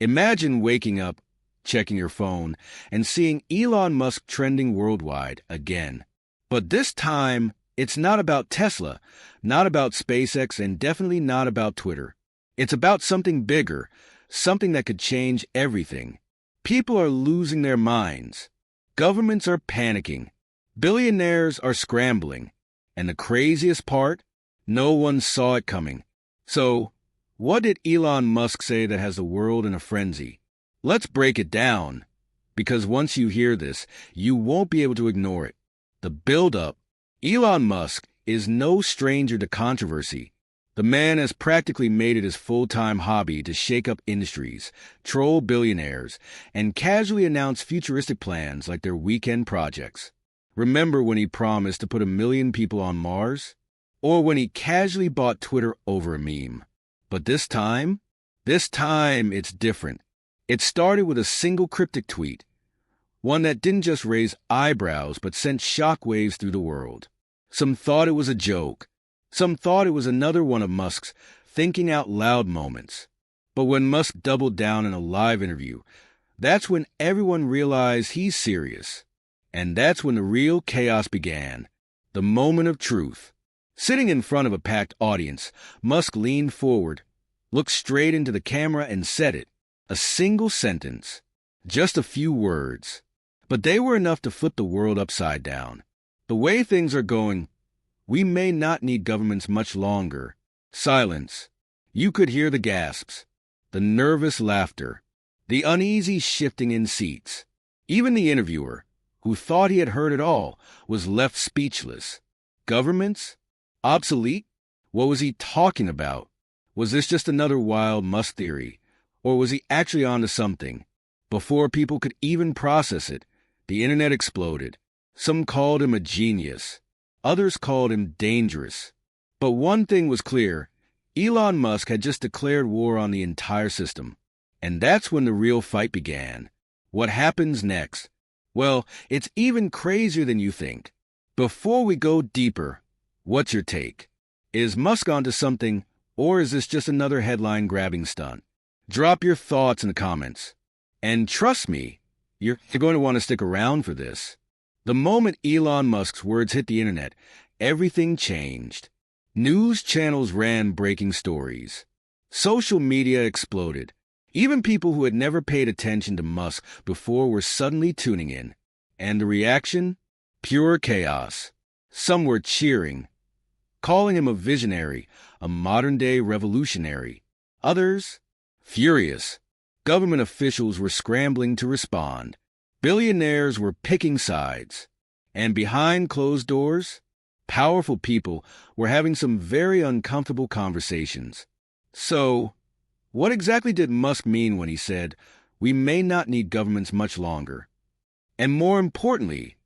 Imagine waking up, checking your phone, and seeing Elon Musk trending worldwide again. But this time, it's not about Tesla, not about SpaceX, and definitely not about Twitter. It's about something bigger, something that could change everything. People are losing their minds. Governments are panicking. Billionaires are scrambling. And the craziest part? No one saw it coming. So, what did Elon Musk say that has the world in a frenzy? Let's break it down, because once you hear this, you won't be able to ignore it. The build-up. Elon Musk is no stranger to controversy. The man has practically made it his full-time hobby to shake up industries, troll billionaires, and casually announce futuristic plans like their weekend projects. Remember when he promised to put 1 million people on Mars? Or when he casually bought Twitter over a meme? But this time it's different. It started with a single cryptic tweet, one that didn't just raise eyebrows but sent shockwaves through the world. Some thought it was a joke. Some thought it was another one of Musk's thinking out loud moments. But when Musk doubled down in a live interview, that's when everyone realized he's serious. And that's when the real chaos began. The moment of truth. Sitting in front of a packed audience, Musk leaned forward, looked straight into the camera and said it. A single sentence. Just a few words. But they were enough to flip the world upside down. The way things are going, we may not need governments much longer. Silence. You could hear the gasps, the nervous laughter, the uneasy shifting in seats. Even the interviewer, who thought he had heard it all, was left speechless. Governments? Obsolete? What was he talking about? Was this just another wild Musk theory? Or was he actually onto something? Before people could even process it, the internet exploded. Some called him a genius. Others called him dangerous. But one thing was clear. Elon Musk had just declared war on the entire system. And that's when the real fight began. What happens next? Well, it's even crazier than you think. Before we go deeper, what's your take? Is Musk onto something, or is this just another headline-grabbing stunt? Drop your thoughts in the comments. And trust me, you're going to want to stick around for this. The moment Elon Musk's words hit the internet, everything changed. News channels ran breaking stories. Social media exploded. Even people who had never paid attention to Musk before were suddenly tuning in. And the reaction? Pure chaos. Some were cheering, calling him a visionary, a modern-day revolutionary. Others? Furious. Government officials were scrambling to respond. Billionaires were picking sides. And behind closed doors, powerful people were having some very uncomfortable conversations. So, what exactly did Musk mean when he said, "We may not need governments much longer"? And more importantly,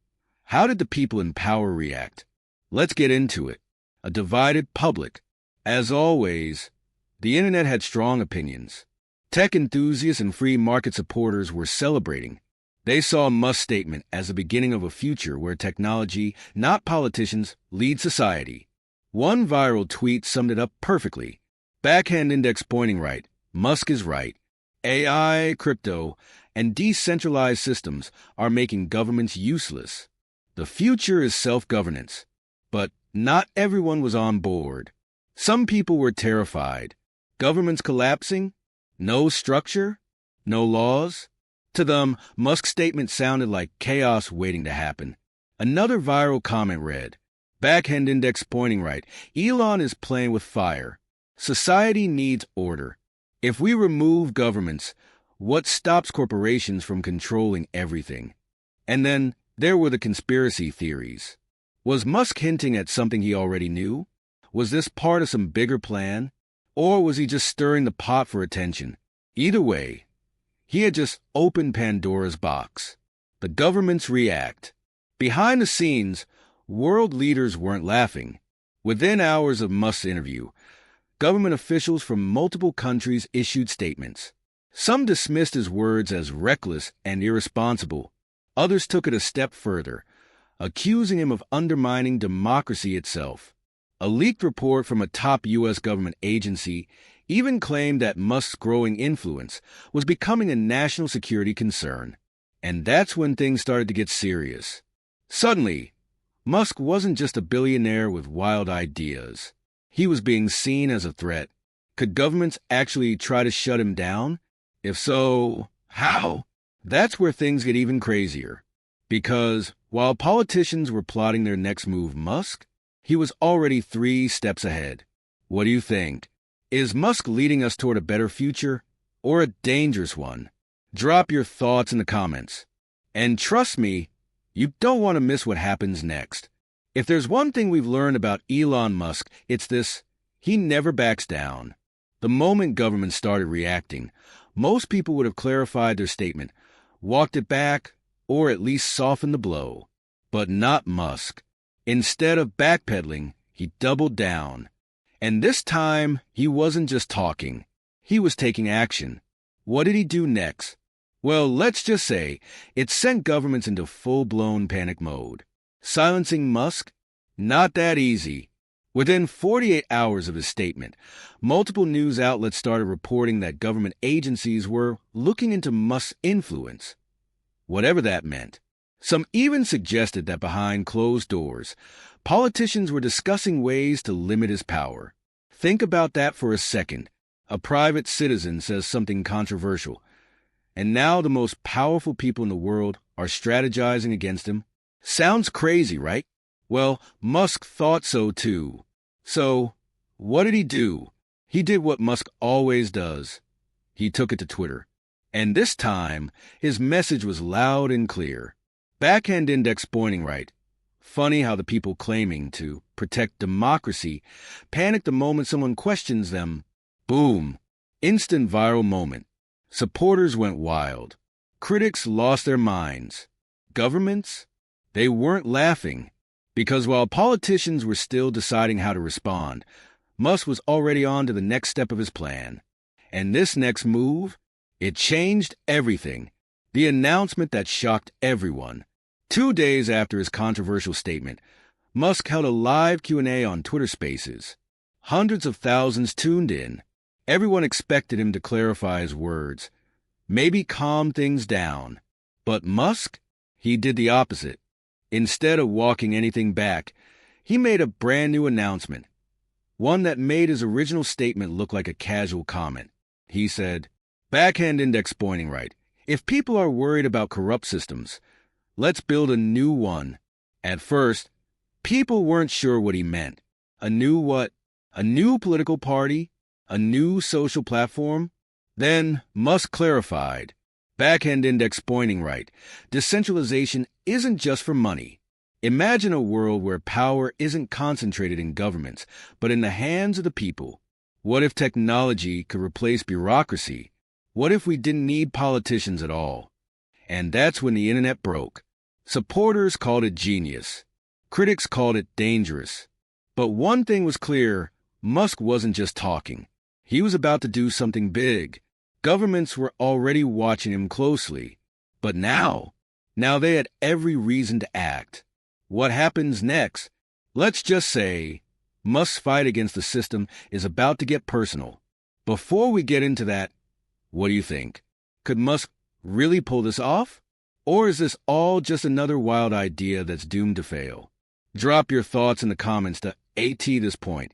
how did the people in power react? Let's get into it. A divided public. As always, the internet had strong opinions. Tech enthusiasts and free market supporters were celebrating. They saw Musk's statement as the beginning of a future where technology, not politicians, lead society. One viral tweet summed it up perfectly. Backhand index pointing right. Musk is right. AI, crypto, and decentralized systems are making governments useless. The future is self-governance. But not everyone was on board. Some people were terrified. Governments collapsing? No structure? No laws? To them, Musk's statement sounded like chaos waiting to happen. Another viral comment read, "Backhand index pointing right. Elon is playing with fire. Society needs order. If we remove governments, what stops corporations from controlling everything?" And then there were the conspiracy theories. Was Musk hinting at something he already knew? Was this part of some bigger plan? Or was he just stirring the pot for attention? Either way, he had just opened Pandora's box. The governments react. Behind the scenes, world leaders weren't laughing. Within hours of Musk's interview, government officials from multiple countries issued statements. Some dismissed his words as reckless and irresponsible. Others took it a step further, accusing him of undermining democracy itself. A leaked report from a top U.S. government agency even claimed that Musk's growing influence was becoming a national security concern. And that's when things started to get serious. Suddenly, Musk wasn't just a billionaire with wild ideas. He was being seen as a threat. Could governments actually try to shut him down? If so, how? That's where things get even crazier. Because while politicians were plotting their next move, he was already 3 steps ahead. What do you think? Is Musk leading us toward a better future or a dangerous one? Drop your thoughts in the comments. And trust me, you don't want to miss what happens next. If there's one thing we've learned about Elon Musk, it's this: he never backs down. The moment government started reacting, most people would have clarified their statement, walked it back, or at least softened the blow. But not Musk. Instead of backpedaling, he doubled down. And this time, he wasn't just talking. He was taking action. What did he do next? Well, let's just say it sent governments into full-blown panic mode. Silencing Musk? Not that easy. Within 48 hours of his statement, multiple news outlets started reporting that government agencies were looking into Musk's influence, whatever that meant. Some even suggested that behind closed doors, politicians were discussing ways to limit his power. Think about that for a second. A private citizen says something controversial, and now the most powerful people in the world are strategizing against him. Sounds crazy, right? Well, Musk thought so too. So, what did he do? He did what Musk always does. He took it to Twitter. And this time, his message was loud and clear. Backhand index pointing right. Funny how the people claiming to protect democracy panic the moment someone questions them. Boom. Instant viral moment. Supporters went wild. Critics lost their minds. Governments? They weren't laughing. Because while politicians were still deciding how to respond, Musk was already on to the next step of his plan. And this next move? It changed everything. The announcement that shocked everyone. 2 days after his controversial statement, Musk held a live Q&A on Twitter Spaces. Hundreds of thousands tuned in. Everyone expected him to clarify his words, maybe calm things down. But Musk? He did the opposite. Instead of walking anything back, he made a brand new announcement, one that made his original statement look like a casual comment. He said, "Backhand index pointing right. If people are worried about corrupt systems, let's build a new one." At first, people weren't sure what he meant. A new what? A new political party? A new social platform? Then Musk clarified. Backhand index pointing right. Decentralization isn't just for money. Imagine a world where power isn't concentrated in governments, but in the hands of the people. What if technology could replace bureaucracy? What if we didn't need politicians at all? And that's when the internet broke. Supporters called it genius. Critics called it dangerous. But one thing was clear, Musk wasn't just talking. He was about to do something big. Governments were already watching him closely. But now they had every reason to act. What happens next? Let's just say Musk's fight against the system is about to get personal. Before we get into that, what do you think? Could Musk really pull this off? Or is this all just another wild idea that's doomed to fail? Drop your thoughts in the comments to AT this point.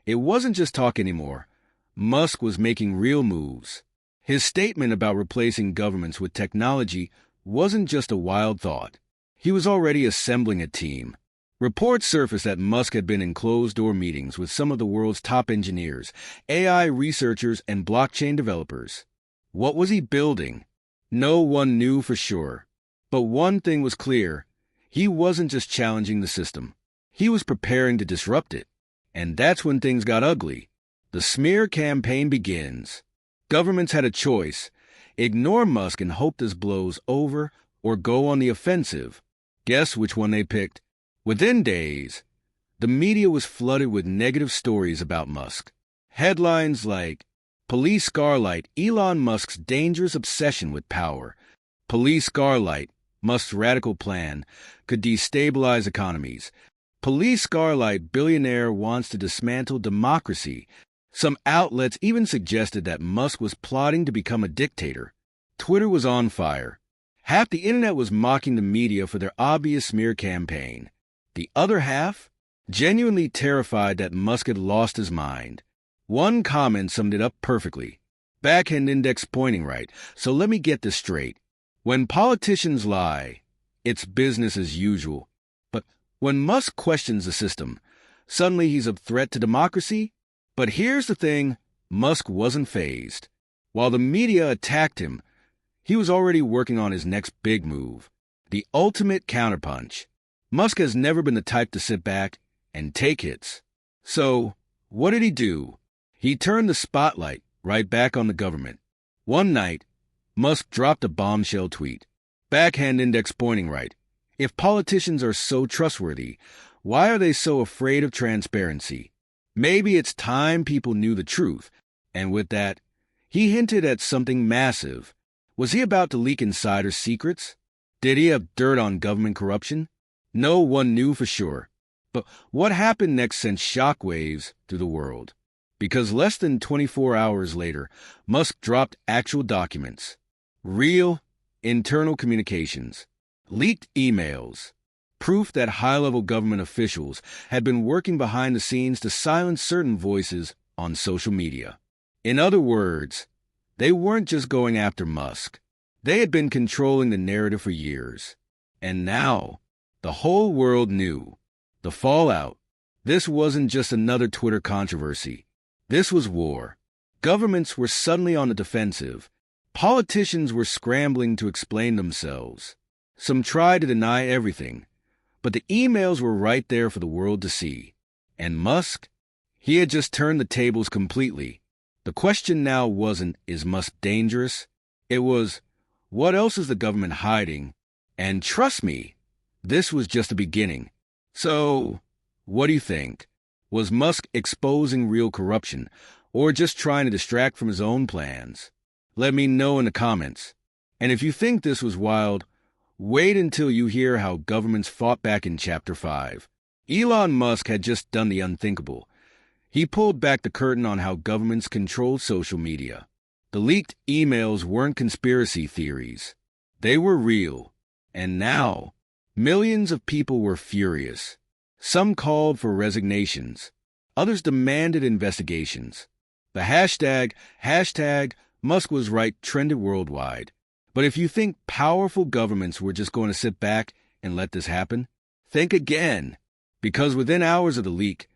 It wasn't just talk anymore. Musk was making real moves. His statement about replacing governments with technology wasn't just a wild thought. He was already assembling a team. Reports surfaced that Musk had been in closed-door meetings with some of the world's top engineers, AI researchers, and blockchain developers. What was he building? No one knew for sure. But one thing was clear. He wasn't just challenging the system. He was preparing to disrupt it. And that's when things got ugly. The smear campaign begins. Governments had a choice: ignore Musk and hope this blows over, or go on the offensive. Guess which one they picked? Within days, the media was flooded with negative stories about Musk. Headlines like, "Police Scarlight, Elon Musk's dangerous obsession with power." "Police Scarlight, Musk's radical plan could destabilize economies." "Police Scarlight, billionaire wants to dismantle democracy." Some outlets even suggested that Musk was plotting to become a dictator. Twitter was on fire. Half the internet was mocking the media for their obvious smear campaign. The other half, genuinely terrified that Musk had lost his mind. One comment summed it up perfectly. Backhand index pointing right, so let me get this straight. When politicians lie, it's business as usual. But when Musk questions the system, suddenly he's a threat to democracy? But here's the thing, Musk wasn't fazed. While the media attacked him, he was already working on his next big move, the ultimate counterpunch. Musk has never been the type to sit back and take hits. So, what did he do? He turned the spotlight right back on the government. One night, Musk dropped a bombshell tweet. Backhand index pointing right. If politicians are so trustworthy, why are they so afraid of transparency? Maybe it's time people knew the truth. And with that, he hinted at something massive. Was he about to leak insider secrets? Did he have dirt on government corruption? No one knew for sure. But what happened next sent shockwaves through the world. Because less than 24 hours later, Musk dropped actual documents. Real, internal communications. Leaked emails. Proof that high-level government officials had been working behind the scenes to silence certain voices on social media. In other words, they weren't just going after Musk. They had been controlling the narrative for years. And now, the whole world knew. The fallout. This wasn't just another Twitter controversy. This was war. Governments were suddenly on the defensive. Politicians were scrambling to explain themselves. Some tried to deny everything. But the emails were right there for the world to see. And Musk? He had just turned the tables completely. The question now wasn't, is Musk dangerous? It was, what else is the government hiding? And trust me, this was just the beginning. So, what do you think? Was Musk exposing real corruption, or just trying to distract from his own plans? Let me know in the comments. And if you think this was wild, wait until you hear how governments fought back in Chapter 5. Elon Musk had just done the unthinkable. He pulled back the curtain on how governments controlled social media. The leaked emails weren't conspiracy theories. They were real. And now, millions of people were furious. Some called for resignations. Others demanded investigations. The hashtag Musk was right trended worldwide. But if you think powerful governments were just going to sit back and let this happen, think again. Because within hours of the leak,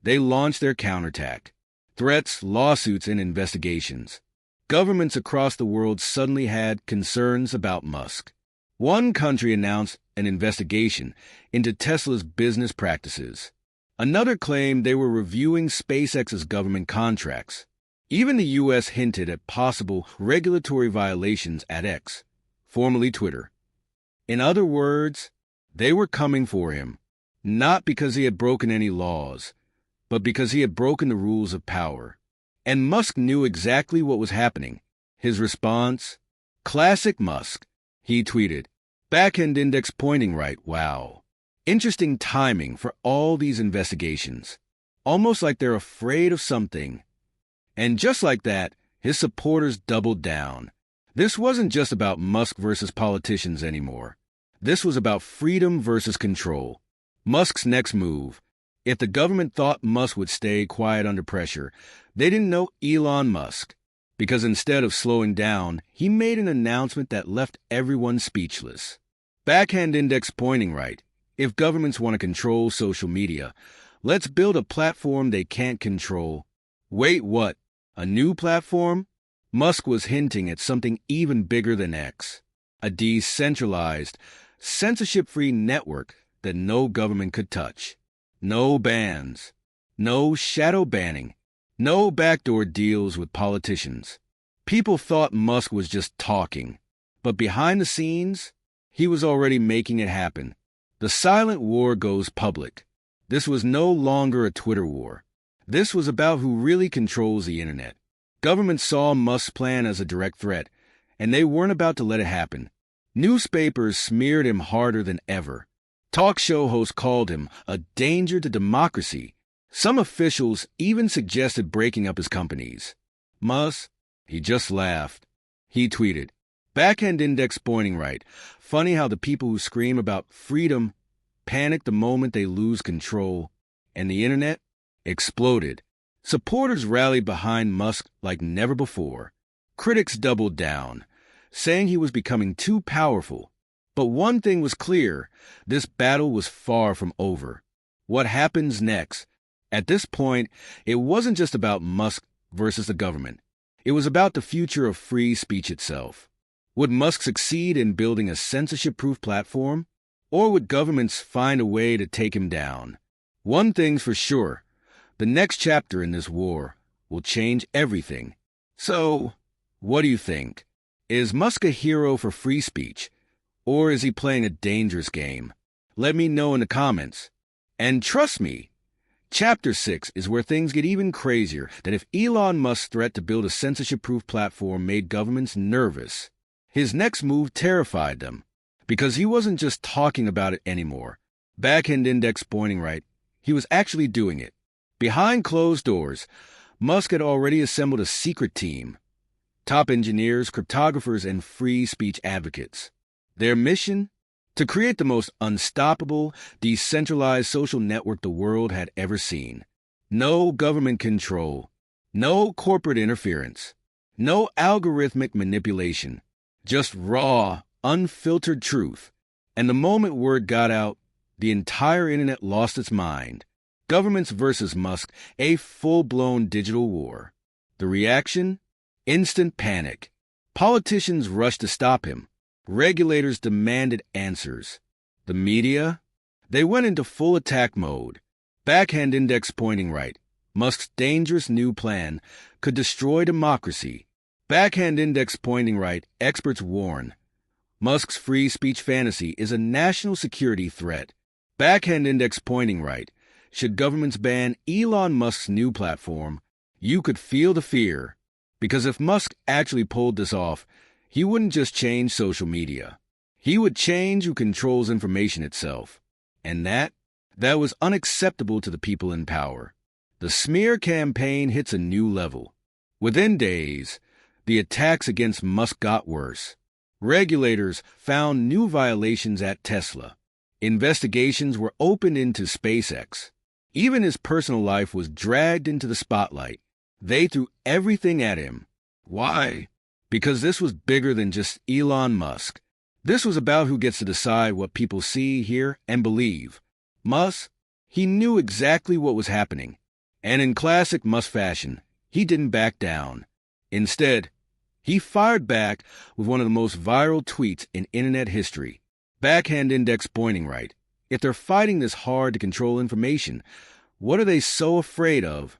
they launched their counterattack. Threats, lawsuits, and investigations. Governments across the world suddenly had concerns about Musk. One country announced an investigation into Tesla's business practices. Another claimed they were reviewing SpaceX's government contracts. Even the U.S. hinted at possible regulatory violations at X, formerly Twitter. In other words, they were coming for him, not because he had broken any laws, but because he had broken the rules of power. And Musk knew exactly what was happening. His response? Classic Musk. He tweeted, "Backhand index pointing right, wow. Interesting timing for all these investigations. Almost like they're afraid of something." And just like that, his supporters doubled down. This wasn't just about Musk versus politicians anymore. This was about freedom versus control. Musk's next move. If the government thought Musk would stay quiet under pressure, they didn't know Elon Musk. Because instead of slowing down, he made an announcement that left everyone speechless. Backhand index pointing right. If governments want to control social media, let's build a platform they can't control. Wait, what? A new platform? Musk was hinting at something even bigger than X. A decentralized, censorship-free network that no government could touch. No bans. No shadow banning. No backdoor deals with politicians. People thought Musk was just talking. But behind the scenes, he was already making it happen. The silent war goes public. This was no longer a Twitter war. This was about who really controls the internet. Governments saw Musk's plan as a direct threat, and they weren't about to let it happen. Newspapers smeared him harder than ever. Talk show hosts called him a danger to democracy. Some officials even suggested breaking up his companies. Musk, he just laughed. He tweeted, "Backhand index pointing right. Funny how the people who scream about freedom panic the moment they lose control." And the internet exploded. Supporters rallied behind Musk like never before. Critics doubled down, saying he was becoming too powerful. But one thing was clear, this battle was far from over. What happens next? At this point, it wasn't just about Musk versus the government. It was about the future of free speech itself. Would Musk succeed in building a censorship-proof platform? Or would governments find a way to take him down? One thing's for sure, the next chapter in this war will change everything. So, what do you think? Is Musk a hero for free speech? Or is he playing a dangerous game? Let me know in the comments. And trust me, Chapter 6 is where things get even crazier, that if Elon Musk's threat to build a censorship-proof platform made governments nervous, his next move terrified them, because he wasn't just talking about it anymore. Backhand index pointing right, he was actually doing it. Behind closed doors, Musk had already assembled a secret team. Top engineers, cryptographers, and free speech advocates. Their mission? To create the most unstoppable, decentralized social network the world had ever seen. No government control. No corporate interference. No algorithmic manipulation. Just raw, unfiltered truth. And the moment word got out, the entire internet lost its mind. Governments versus Musk, a full-blown digital war. The reaction? Instant panic. Politicians rushed to stop him. Regulators demanded answers. The media? They went into full attack mode. Backhand index pointing right. Musk's dangerous new plan could destroy democracy. Backhand index pointing right, experts warn. Musk's free speech fantasy is a national security threat. Backhand index pointing right. Should governments ban Elon Musk's new platform, you could feel the fear. Because if Musk actually pulled this off, he wouldn't just change social media. He would change who controls information itself. And that was unacceptable to the people in power. The smear campaign hits a new level. Within days, the attacks against Musk got worse. Regulators found new violations at Tesla. Investigations were opened into SpaceX. Even his personal life was dragged into the spotlight. They threw everything at him. Why? Because this was bigger than just Elon Musk. This was about who gets to decide what people see, hear, and believe. Musk, he knew exactly what was happening. And in classic Musk fashion, he didn't back down. Instead, he fired back with one of the most viral tweets in internet history. Backhand index pointing right. If they're fighting this hard to control information, what are they so afraid of?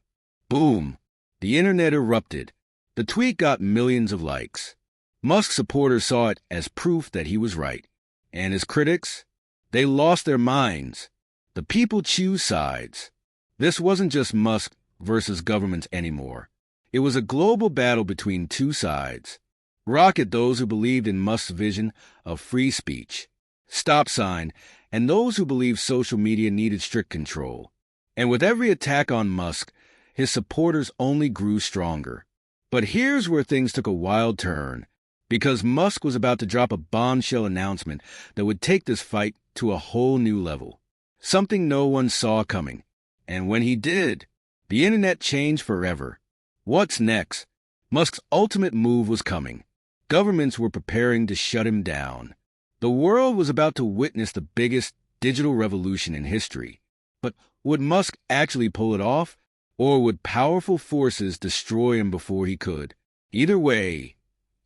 Boom! The internet erupted. The tweet got millions of likes. Musk supporters saw it as proof that he was right. And his critics? They lost their minds. The people choose sides. This wasn't just Musk versus governments anymore. It was a global battle between two sides. Rocket those who believed in Musk's vision of free speech. Stop sign, and those who believed social media needed strict control. And with every attack on Musk, his supporters only grew stronger. But here's where things took a wild turn, because Musk was about to drop a bombshell announcement that would take this fight to a whole new level. Something no one saw coming. And when he did, the internet changed forever. What's next? Musk's ultimate move was coming. Governments were preparing to shut him down. The world was about to witness the biggest digital revolution in history. But would Musk actually pull it off? Or would powerful forces destroy him before he could? Either way,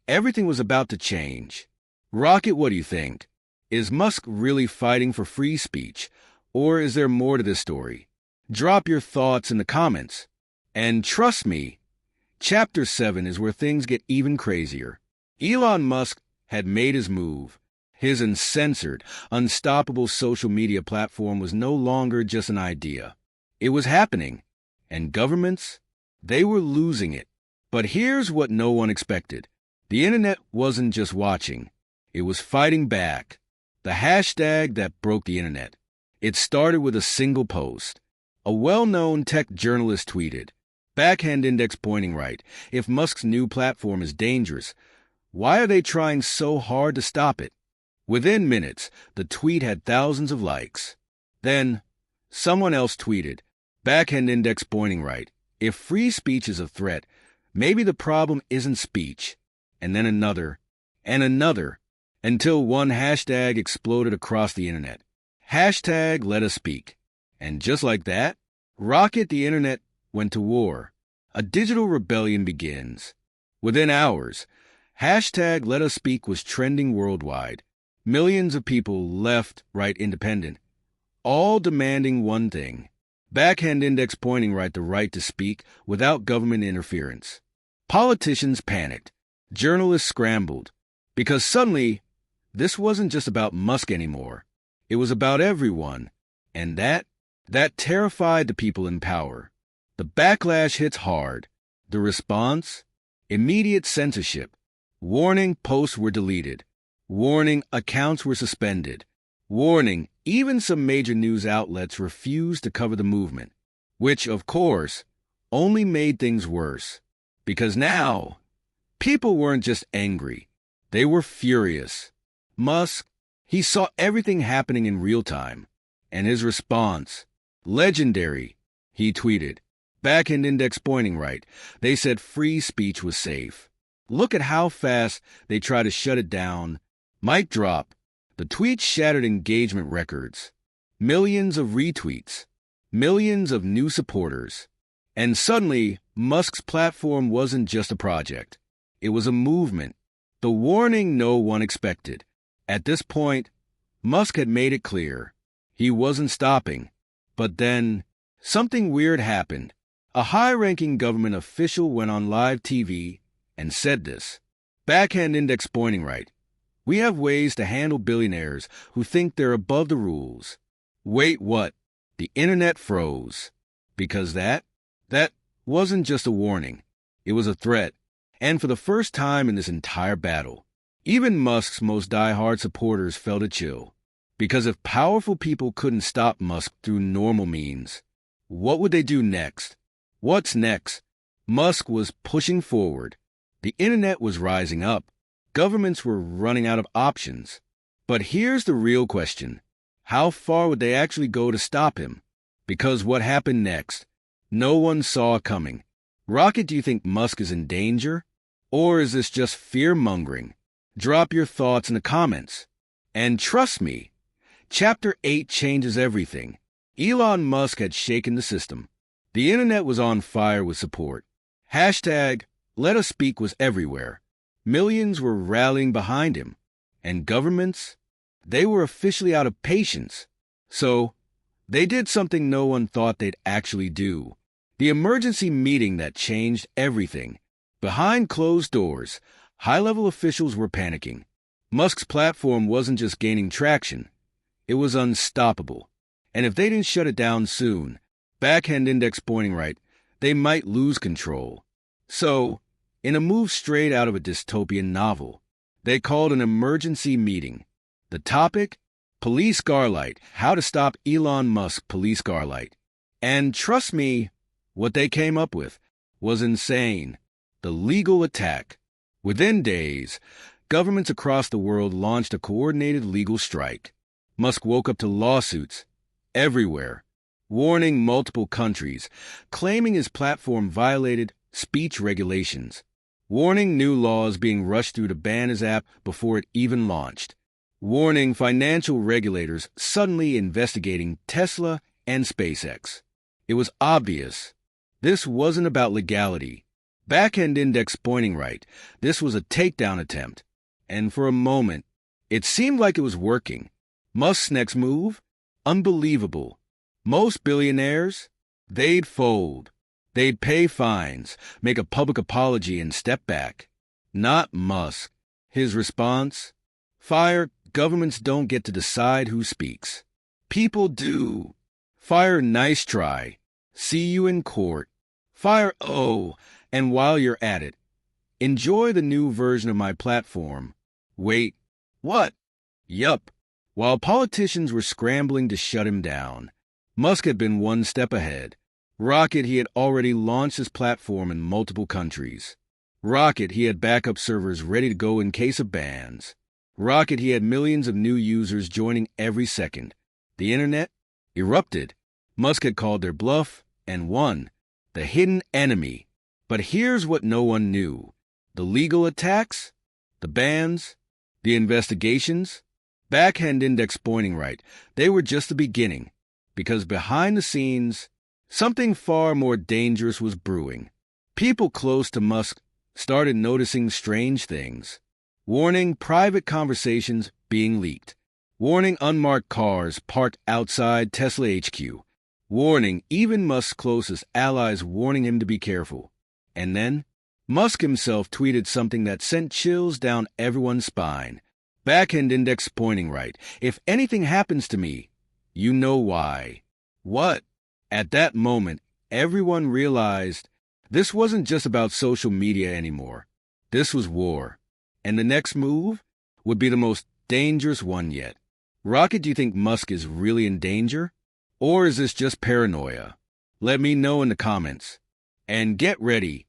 everything was about to change. Rocket, what do you think? Is Musk really fighting for free speech? Or is there more to this story? Drop your thoughts in the comments. And trust me, Chapter 7 is where things get even crazier. Elon Musk had made his move. His uncensored, unstoppable social media platform was no longer just an idea. It was happening. And governments? They were losing it. But here's what no one expected. The internet wasn't just watching. It was fighting back. The hashtag that broke the internet. It started with a single post. A well-known tech journalist tweeted, "Backhand index pointing right. If Musk's new platform is dangerous, why are they trying so hard to stop it?" Within minutes, the tweet had thousands of likes. Then, someone else tweeted, "Backhand index pointing right. If free speech is a threat, maybe the problem isn't speech." And then another, and another, until one hashtag exploded across the internet. Hashtag let us speak. And just like that, rocket the internet went to war. A digital rebellion begins. Within hours, hashtag let us speak was trending worldwide. Millions of people, left, right, independent, all demanding one thing: backhand index pointing right, the right to speak without government interference. Politicians panicked. Journalists scrambled. Because suddenly, this wasn't just about Musk anymore. It was about everyone. And that terrified the people in power. The backlash hits hard. The response? Immediate censorship. Warning, posts were deleted. Warning, accounts were suspended. Warning, even some major news outlets refused to cover the movement. Which, of course, only made things worse. Because now, people weren't just angry. They were furious. Musk, he saw everything happening in real time. And his response, legendary. He tweeted, "Backhand index pointing right. They said free speech was safe. Look at how fast they try to shut it down." Mic drop. The tweet shattered engagement records. Millions of retweets. Millions of new supporters. And suddenly, Musk's platform wasn't just a project. It was a movement. The warning no one expected. At this point, Musk had made it clear. He wasn't stopping. But then, something weird happened. A high-ranking government official went on live TV and said this: "Backhand index pointing right. We have ways to handle billionaires who think they're above the rules." Wait, what? The internet froze. Because that wasn't just a warning. It was a threat. And for the first time in this entire battle, even Musk's most die-hard supporters felt a chill. Because if powerful people couldn't stop Musk through normal means, what would they do next? What's next? Musk was pushing forward. The internet was rising up. Governments were running out of options. But here's the real question. How far would they actually go to stop him? Because what happened next, no one saw coming. Rocket, do you think Musk is in danger? Or is this just fear-mongering? Drop your thoughts in the comments. And trust me, Chapter 8 changes everything. Elon Musk had shaken the system. The internet was on fire with support. Hashtag let us speak was everywhere. Millions were rallying behind him. And governments? They were officially out of patience. So, they did something no one thought they'd actually do. The emergency meeting that changed everything. Behind closed doors, high-level officials were panicking. Musk's platform wasn't just gaining traction. It was unstoppable. And if they didn't shut it down soon, backhand index pointing right, they might lose control. So, in a move straight out of a dystopian novel, they called an emergency meeting. The topic? Police Garlight. How to stop Elon Musk Police Garlight. And trust me, what they came up with was insane. The legal attack. Within days, governments across the world launched a coordinated legal strike. Musk woke up to lawsuits everywhere, warning multiple countries, claiming his platform violated speech regulations, warning new laws being rushed through to ban his app before it even launched, warning financial regulators suddenly investigating Tesla and SpaceX. It was obvious. This wasn't about legality. Backhand index pointing right. This was a takedown attempt. And for a moment, it seemed like it was working. Musk's next move? Unbelievable. Most billionaires? They'd fold. They'd pay fines, make a public apology, and step back. Not Musk. His response? Fire, governments don't get to decide who speaks. People do. Fire, nice try. See you in court. Fire, oh, and while you're at it, enjoy the new version of my platform. Wait, what? Yup. While politicians were scrambling to shut him down, Musk had been one step ahead. Rocket, he had already launched his platform in multiple countries. Rocket, he had backup servers ready to go in case of bans. Rocket, he had millions of new users joining every second. The internet erupted. Musk had called their bluff and won. The hidden enemy. But here's what no one knew. The legal attacks, the bans, the investigations, backhand index pointing right, they were just the beginning. Because behind the scenes, something far more dangerous was brewing. People close to Musk started noticing strange things. Warning private conversations being leaked. Warning unmarked cars parked outside Tesla HQ. Warning even Musk's closest allies warning him to be careful. And then, Musk himself tweeted something that sent chills down everyone's spine. Backhand index pointing right. If anything happens to me, you know why. What? At that moment, everyone realized this wasn't just about social media anymore. This was war. And the next move would be the most dangerous one yet. Rocket, do you think Musk is really in danger? Or is this just paranoia? Let me know in the comments. And get ready.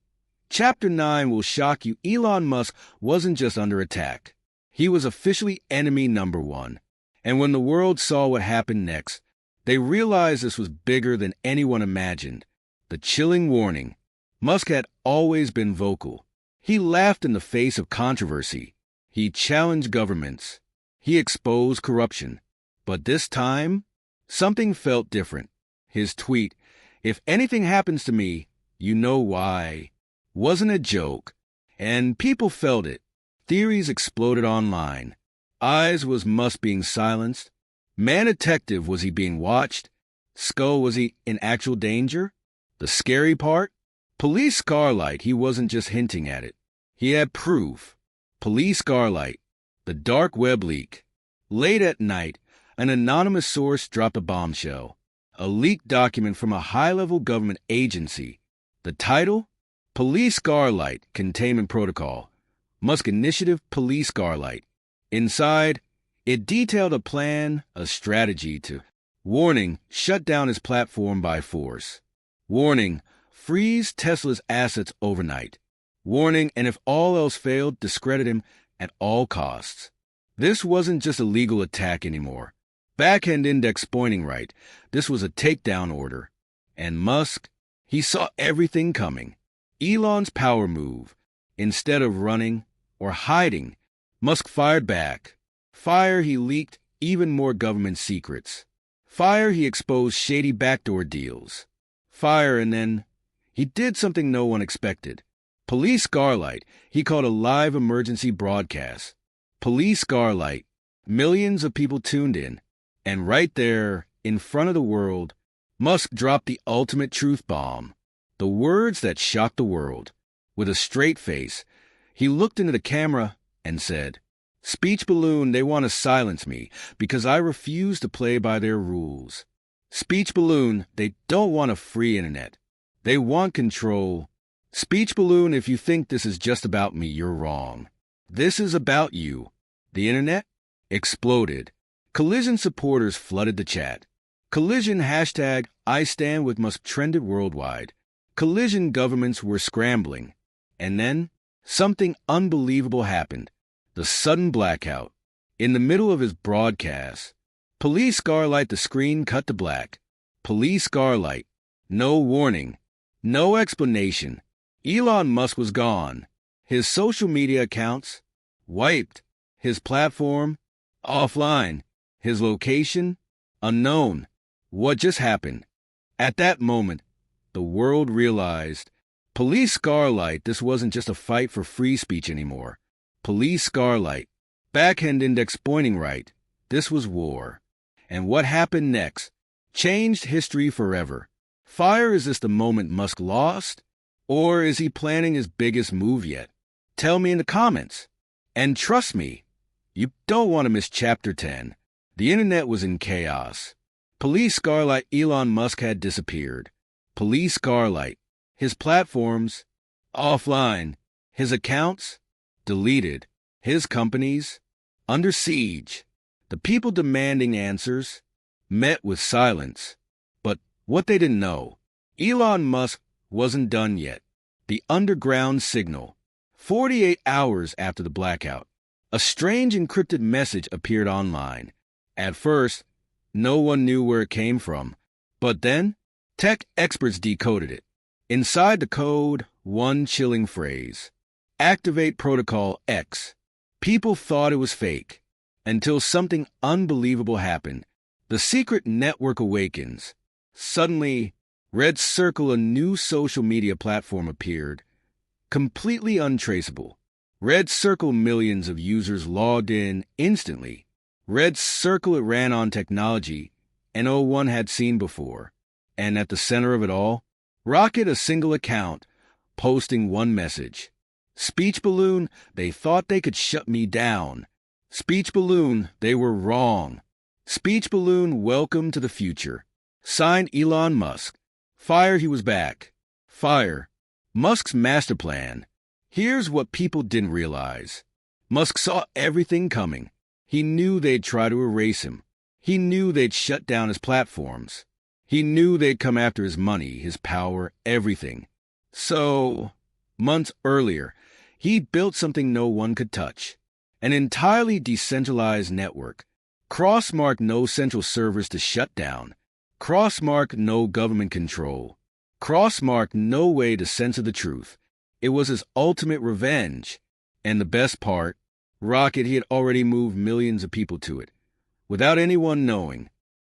Chapter 9 will shock you. Elon Musk wasn't just under attack. He was officially enemy number one. And when the world saw what happened next, they realized this was bigger than anyone imagined. The chilling warning. Musk had always been vocal. He laughed in the face of controversy. He challenged governments. He exposed corruption. But this time, something felt different. His tweet, "If anything happens to me, you know why," wasn't a joke. And people felt it. Theories exploded online. Was Musk being silenced? Man Detective, was he being watched? Skull, was he in actual danger? The scary part? Police Starlight, he wasn't just hinting at it. He had proof. Police Starlight, the dark web leak. Late at night, an anonymous source dropped a bombshell. A leaked document from a high-level government agency. The title? Police Starlight Containment Protocol. Musk Initiative Police Starlight. Inside, it detailed a plan, a strategy to, warning, shut down his platform by force. Warning, freeze Tesla's assets overnight. Warning, and if all else failed, discredit him at all costs. This wasn't just a legal attack anymore. Backhand index pointing right. This was a takedown order. And Musk, he saw everything coming. Elon's power move. Instead of running or hiding, Musk fired back. Fire, he leaked even more government secrets. Fire, he exposed shady backdoor deals. Fire, and then he did something no one expected. Police Starlight, he called a live emergency broadcast. Police Starlight, millions of people tuned in. And right there, in front of the world, Musk dropped the ultimate truth bomb. The words that shocked the world. With a straight face, he looked into the camera and said, "Speech balloon, they want to silence me because I refuse to play by their rules. Speech balloon, they don't want a free internet. They want control. Speech balloon, if you think this is just about me, you're wrong. This is about you." The internet exploded. Collision supporters flooded the chat. Collision hashtag I stand with Musk trended worldwide. Collision governments were scrambling. And then something unbelievable happened. The sudden blackout. In the middle of his broadcast, Police Starlight, the screen cut to black. Police Starlight. No warning. No explanation. Elon Musk was gone. His social media accounts wiped. His platform offline. His location unknown. What just happened? At that moment, the world realized Police Starlight, this wasn't just a fight for free speech anymore. Police Starlight, backhand index pointing right, this was war. And what happened next changed history forever. Fire, is this the moment Musk lost? Or is he planning his biggest move yet? Tell me in the comments. And trust me, you don't want to miss Chapter 10. The internet was in chaos. Police Starlight, Elon Musk had disappeared. Police Starlight, his platforms offline, his accounts deleted, his companies under siege. The people demanding answers met with silence. What they didn't know, Elon Musk wasn't done yet. The underground signal. 48 hours after the blackout, a strange encrypted message appeared online. At first, no one knew where it came from, but then tech experts decoded it. Inside the code, one chilling phrase: activate protocol X. People thought it was fake, until something unbelievable happened. The secret network awakens. Suddenly, Red Circle, a new social media platform, appeared, completely untraceable. Red Circle, millions of users logged in instantly. Red Circle, it ran on technology no one had seen before. And at the center of it all, Rocket, a single account, posting one message. Speech balloon, they thought they could shut me down. Speech balloon, they were wrong. Speech balloon, welcome to the future. Signed Elon Musk. Fire, he was back. Fire. Musk's master plan. Here's what people didn't realize. Musk saw everything coming. He knew they'd try to erase him. He knew they'd shut down his platforms. He knew they'd come after his money, his power, everything. So, months earlier, he built something no one could touch. An entirely decentralized network. Crossmark, no central servers to shut down. Crossmark, no government control. Crossmark, no way to censor the truth. It was his ultimate revenge. And the best part, Rocket, he had already moved millions of people to it, without anyone knowing.